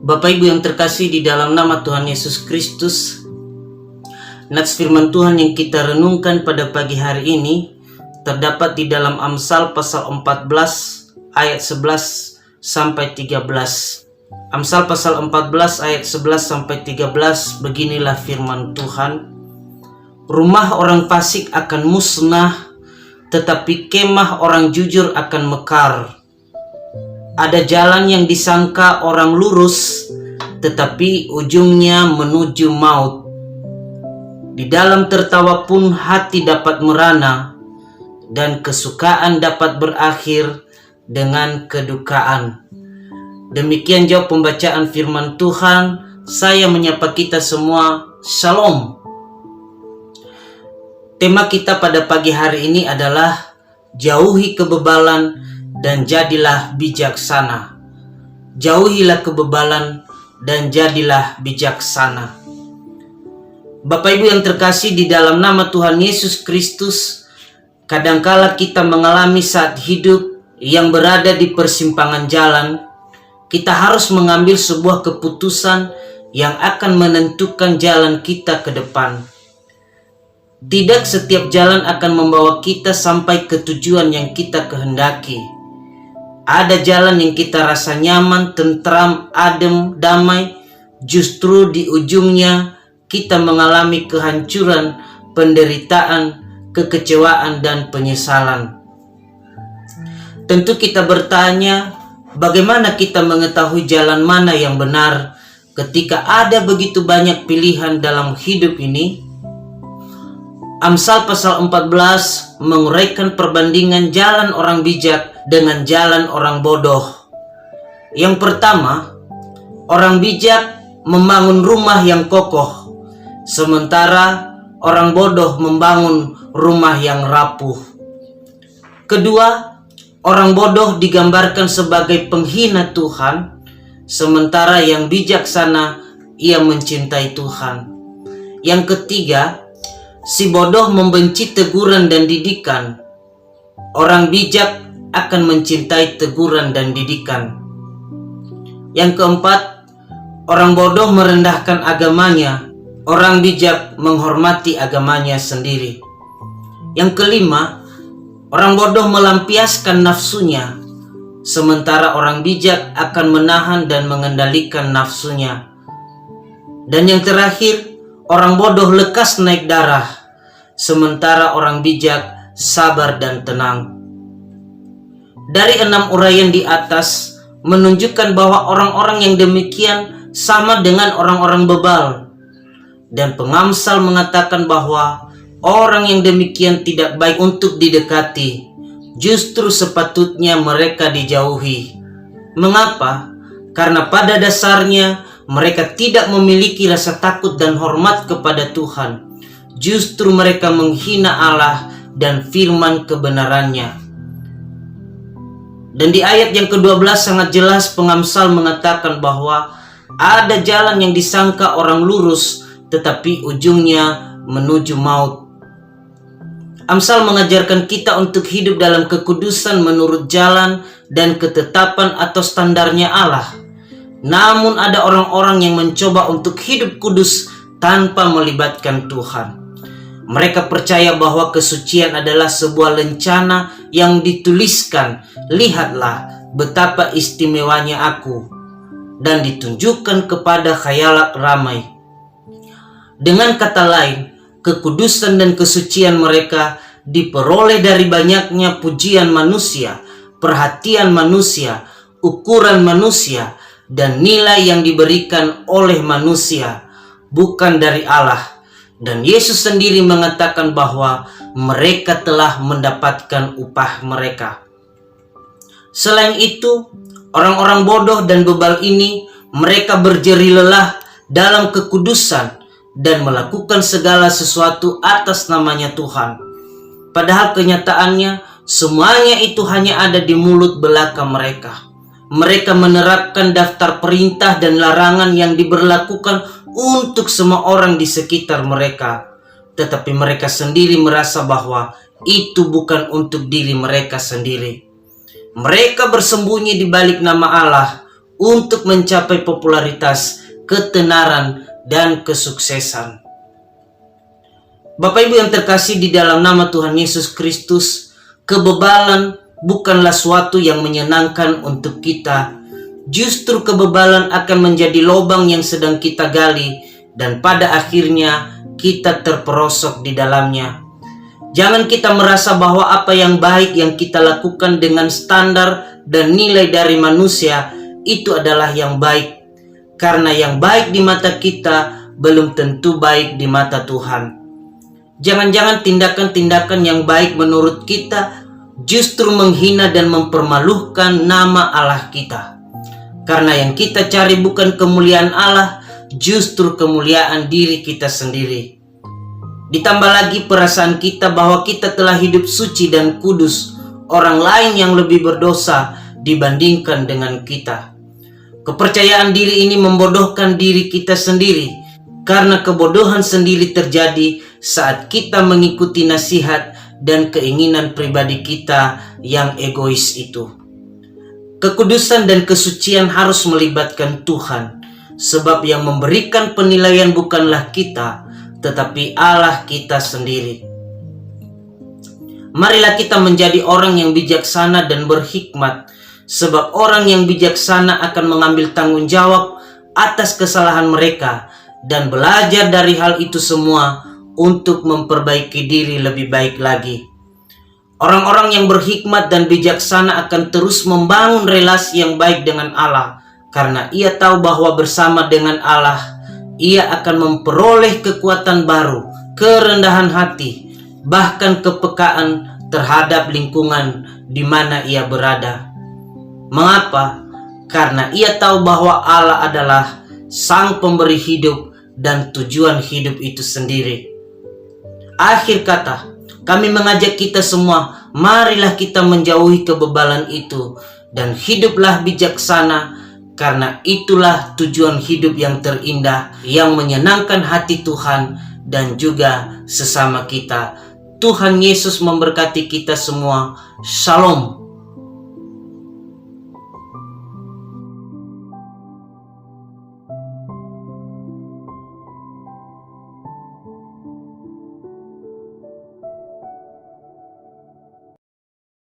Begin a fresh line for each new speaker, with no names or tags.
Bapak Ibu yang terkasih di dalam nama Tuhan Yesus Kristus, nats firman Tuhan yang kita renungkan pada pagi hari ini terdapat di dalam Amsal pasal 14 ayat 11 sampai 13. Amsal pasal 14 ayat 11 sampai 13, beginilah firman Tuhan. Rumah orang fasik akan musnah, tetapi kemah orang jujur akan mekar. Ada jalan yang disangka orang lurus, tetapi ujungnya menuju maut. Di dalam tertawa pun hati dapat merana, dan kesukaan dapat berakhir dengan kedukaan. Demikian jawab pembacaan firman Tuhan. Saya menyapa kita semua, Shalom. Tema kita pada pagi hari ini adalah jauhi kebebalan dan jadilah bijaksana. Jauhilah kebebalan dan jadilah bijaksana. Bapak Ibu yang terkasih di dalam nama Tuhan Yesus Kristus, kadangkala kita mengalami saat hidup yang berada di persimpangan jalan. Kita harus mengambil sebuah keputusan yang akan menentukan jalan kita ke depan. Tidak setiap jalan akan membawa kita sampai ke tujuan yang kita kehendaki. Ada jalan yang kita rasa nyaman, tentram, adem, damai. Justru di ujungnya kita mengalami kehancuran, penderitaan, kekecewaan, dan penyesalan. Tentu kita bertanya, bagaimana kita mengetahui jalan mana yang benar ketika ada begitu banyak pilihan dalam hidup ini? Amsal pasal 14 menguraikan perbandingan jalan orang bijak dengan jalan orang bodoh. Yang pertama, orang bijak membangun rumah yang kokoh, sementara orang bodoh membangun rumah yang rapuh. Kedua, orang bodoh digambarkan sebagai penghina Tuhan, sementara yang bijaksana ia mencintai Tuhan. Yang ketiga, si bodoh membenci teguran dan didikan. Orang bijak akan mencintai teguran dan didikan. Yang keempat, orang bodoh merendahkan agamanya. Orang bijak menghormati agamanya sendiri. Yang kelima, orang bodoh melampiaskan nafsunya, sementara orang bijak akan menahan dan mengendalikan nafsunya. Dan yang terakhir, orang bodoh lekas naik darah, sementara orang bijak sabar dan tenang. Dari 6 uraian di atas menunjukkan bahwa orang-orang yang demikian sama dengan orang-orang bebal. Dan pengamsal mengatakan bahwa orang yang demikian tidak baik untuk didekati. Justru sepatutnya mereka dijauhi. Mengapa? Karena pada dasarnya mereka tidak memiliki rasa takut dan hormat kepada Tuhan. Justru mereka menghina Allah dan firman kebenarannya. Dan di ayat yang ke-12 sangat jelas pengamsal mengatakan bahwa ada jalan yang disangka orang lurus, tetapi ujungnya menuju maut. Amsal mengajarkan kita untuk hidup dalam kekudusan menurut jalan dan ketetapan atau standarnya Allah. Namun ada orang-orang yang mencoba untuk hidup kudus tanpa melibatkan Tuhan. Mereka percaya bahwa kesucian adalah sebuah lencana yang dituliskan, lihatlah betapa istimewanya aku, dan ditunjukkan kepada khayalak ramai. Dengan kata lain, kekudusan dan kesucian mereka diperoleh dari banyaknya pujian manusia, perhatian manusia, ukuran manusia, dan nilai yang diberikan oleh manusia, bukan dari Allah. Dan Yesus sendiri mengatakan bahwa mereka telah mendapatkan upah mereka. Selain itu, orang-orang bodoh dan bebal ini, mereka berjeri lelah dalam kekudusan dan melakukan segala sesuatu atas namanya Tuhan. Padahal kenyataannya, semuanya itu hanya ada di mulut belaka mereka. Mereka menerapkan daftar perintah dan larangan yang diberlakukan untuk semua orang di sekitar mereka. Tetapi mereka sendiri merasa bahwa itu bukan untuk diri mereka sendiri. Mereka bersembunyi di balik nama Allah untuk mencapai popularitas, ketenaran, dan kesuksesan. Bapak Ibu yang terkasih di dalam nama Tuhan Yesus Kristus, kebebalan bukanlah suatu yang menyenangkan untuk kita. Justru kebebalan akan menjadi lubang yang sedang kita gali, dan pada akhirnya kita terperosok di dalamnya. Jangan kita merasa bahwa apa yang baik yang kita lakukan dengan standar dan nilai dari manusia itu adalah yang baik. Karena yang baik di mata kita belum tentu baik di mata Tuhan. Jangan-jangan tindakan-tindakan yang baik menurut kita justru menghina dan mempermalukan nama Allah kita. Karena yang kita cari bukan kemuliaan Allah, justru kemuliaan diri kita sendiri. Ditambah lagi perasaan kita bahwa kita telah hidup suci dan kudus, orang lain yang lebih berdosa dibandingkan dengan kita. Kepercayaan diri ini membodohkan diri kita sendiri, karena kebodohan sendiri terjadi saat kita mengikuti nasihat dan keinginan pribadi kita yang egois itu. Kekudusan dan kesucian harus melibatkan Tuhan, sebab yang memberikan penilaian bukanlah kita, tetapi Allah kita sendiri. Marilah kita menjadi orang yang bijaksana dan berhikmat, sebab orang yang bijaksana akan mengambil tanggung jawab atas kesalahan mereka dan belajar dari hal itu semua untuk memperbaiki diri lebih baik lagi. Orang-orang yang berhikmat dan bijaksana akan terus membangun relasi yang baik dengan Allah, karena ia tahu bahwa bersama dengan Allah ia akan memperoleh kekuatan baru, kerendahan hati, bahkan kepekaan terhadap lingkungan di mana ia berada. Mengapa? Karena ia tahu bahwa Allah adalah Sang Pemberi hidup dan tujuan hidup itu sendiri. Akhir kata, kami mengajak kita semua, marilah kita menjauhi kebebalan itu dan hiduplah bijaksana, karena itulah tujuan hidup yang terindah, yang menyenangkan hati Tuhan dan juga sesama kita. Tuhan Yesus memberkati kita semua. Shalom.